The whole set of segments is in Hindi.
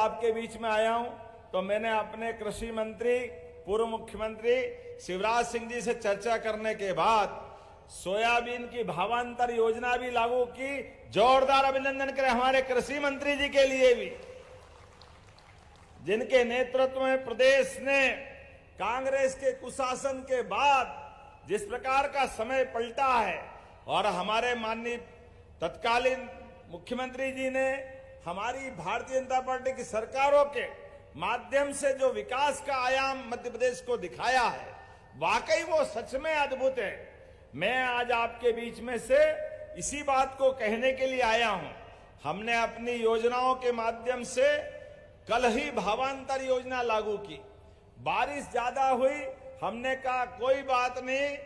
आपके बीच में आया हूं तो मैंने अपने कृषि मंत्री पूर्व मुख्यमंत्री शिवराज सिंह जी से चर्चा करने के बाद सोयाबीन की भावांतर योजना भी लागू की। जोरदार अभिनंदन करें हमारे कृषि मंत्री जी के लिए भी, जिनके नेतृत्व में प्रदेश ने कांग्रेस के कुशासन के बाद जिस प्रकार का समय पलटा है और हमारे माननीय तत्कालीन मुख्यमंत्री जी ने हमारी भारतीय जनता पार्टी की सरकारों के माध्यम से जो विकास का आयाम मध्य प्रदेश को दिखाया है, वाकई वो सच में अद्भुत है। मैं आज आपके बीच में से इसी बात को कहने के लिए आया हूं। हमने अपनी योजनाओं के माध्यम से कल ही भावांतर योजना लागू की। बारिश ज्यादा हुई, हमने कहा कोई बात नहीं,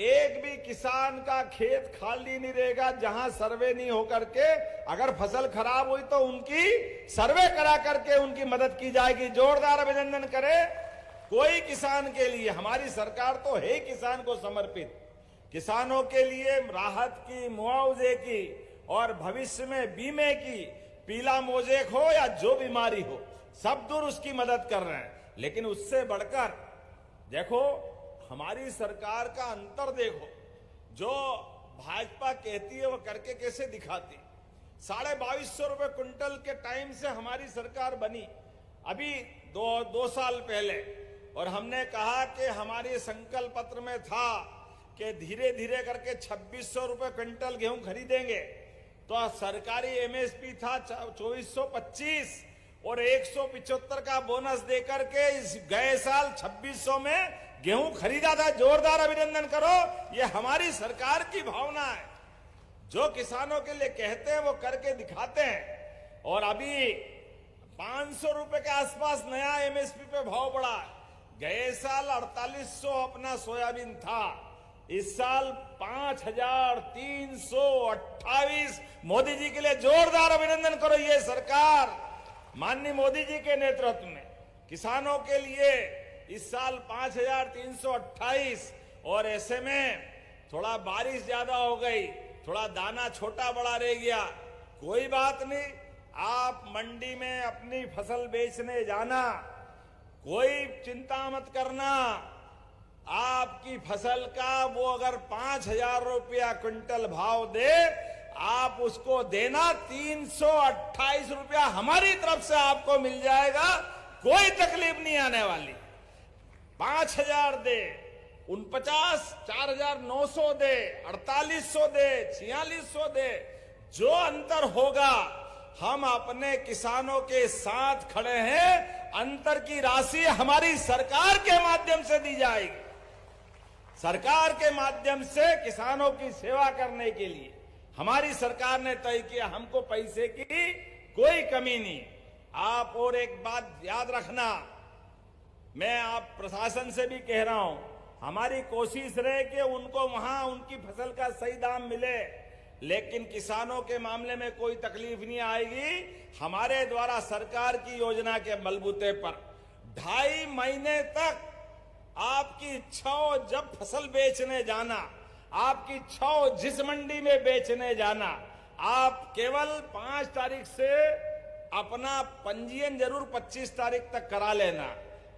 एक भी किसान का खेत खाली नहीं रहेगा जहां सर्वे नहीं होकर के, अगर फसल खराब हुई तो उनकी सर्वे करा करके उनकी मदद की जाएगी। जोरदार अभिनंदन करें कोई किसान के लिए। हमारी सरकार तो है किसान को समर्पित, किसानों के लिए राहत की, मुआवजे की और भविष्य में बीमे की, पीला मोजेक हो या जो बीमारी हो, सब दूर उसकी मदद कर रहे हैं। लेकिन उससे बढ़कर देखो हमारी सरकार का अंतर देखो, जो भाजपा कहती है वो करके कैसे दिखाती। 2250 रुपए क्विंटल के टाइम से हमारी सरकार बनी, अभी दो साल पहले, और हमने कहा कि हमारे संकल्प पत्र में था कि धीरे धीरे करके 2600 रुपए क्विंटल गेहूं खरीदेंगे। तो सरकारी एमएसपी था 2425 और 175 का बोनस देकर के इस गए साल 2600 में गेहूं खरीदा था। जोरदार अभिनंदन करो, ये हमारी सरकार की भावना है। जो किसानों के लिए कहते हैं वो करके दिखाते हैं। और अभी 500 रुपए के आसपास नया एमएसपी पे भाव बढ़ा। गए साल 4800 अपना सोयाबीन था, इस साल 5328। मोदी जी के लिए जोरदार अभिनंदन करो। ये सरकार माननीय मोदी जी के नेतृत्व में किसानों के लिए इस साल 5328। और ऐसे में थोड़ा बारिश ज्यादा हो गई, थोड़ा दाना छोटा बड़ा रह गया, कोई बात नहीं। आप मंडी में अपनी फसल बेचने जाना, कोई चिंता मत करना। आपकी फसल का वो अगर 5000 रुपया क्विंटल भाव दे, आप उसको देना 328 रुपया हमारी तरफ से आपको मिल जाएगा, कोई तकलीफ नहीं आने वाली। 5000 दे, 49, 4900 दे, 4800 दे, 4600 दे, जो अंतर होगा हम अपने किसानों के साथ खड़े हैं। अंतर की राशि हमारी सरकार के माध्यम से दी जाएगी। सरकार के माध्यम से किसानों की सेवा करने के लिए हमारी सरकार ने तय किया, हमको पैसे की कोई कमी नहीं। आप और एक बात याद रखना, मैं आप प्रशासन से भी कह रहा हूं, हमारी कोशिश रहे कि उनको वहां उनकी फसल का सही दाम मिले, लेकिन किसानों के मामले में कोई तकलीफ नहीं आएगी। हमारे द्वारा सरकार की योजना के बलबूते पर 2.5 महीने तक आपकी इच्छा हो जब फसल बेचने जाना, आपकी इच्छा हो जिस मंडी में बेचने जाना, आप केवल 5 तारीख से अपना पंजीयन जरूर 25 तारीख तक करा लेना।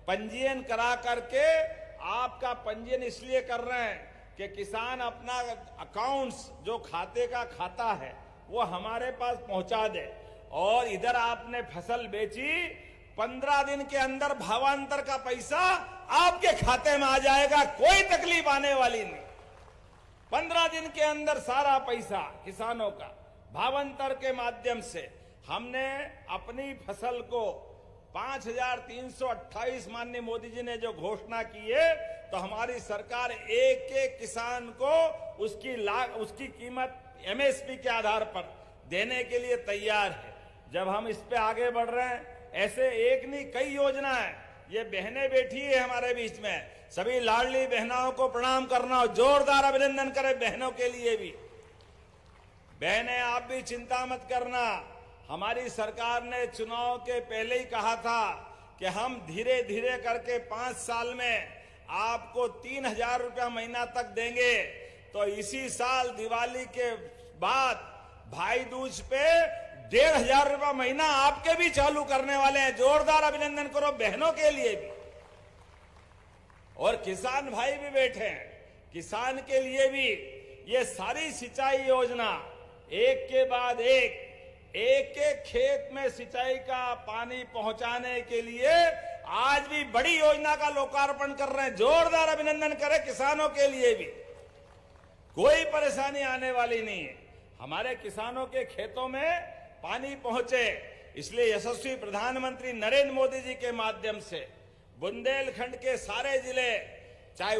पंजीयन करा करके, आपका पंजीयन इसलिए कर रहे हैं कि किसान अपना अकाउंट्स जो खाते का खाता है वो हमारे पास पहुंचा दे, और इधर आपने फसल बेची, 15 दिन के अंदर भावांतर का पैसा आपके खाते में आ जाएगा, कोई तकलीफ आने वाली नहीं। 15 दिन के अंदर सारा पैसा किसानों का भावांतर के माध्यम से। हमने अपनी फसल को 5328 माननीय मोदी जी ने जो घोषणा की है, तो हमारी सरकार एक एक किसान को उसकी कीमत एमएसपी के आधार पर देने के लिए तैयार है। जब हम इस पे आगे बढ़ रहे हैं, ऐसे एक नहीं कई योजना है। ये बहनें बैठी है हमारे बीच में, सभी लाडली बहनों को प्रणाम करना, जोरदार अभिनंदन करें बहनों के लिए भी। बहनें आप भी चिंता मत करना, हमारी सरकार ने चुनाव के पहले ही कहा था कि हम धीरे धीरे करके 5 साल में आपको 3000 रुपया महीना तक देंगे। तो इसी साल दिवाली के बाद भाई दूज पे 1,500 रुपया महीना आपके भी चालू करने वाले हैं। जोरदार अभिनंदन करो बहनों के लिए भी। और किसान भाई भी बैठे हैं, किसान के लिए भी ये सारी सिंचाई योजना एक के बाद एक खेत में सिंचाई का पानी पहुंचाने के लिए आज भी बड़ी योजना का लोकार्पण कर रहे हैं। जोरदार अभिनंदन करें किसानों के लिए भी। कोई परेशानी आने वाली नहीं है, हमारे किसानों के खेतों में पानी पहुंचे। इसलिए यशस्वी प्रधानमंत्री नरेंद्र मोदी जी के माध्यम से बुंदेलखंड के सारे जिले, चाहे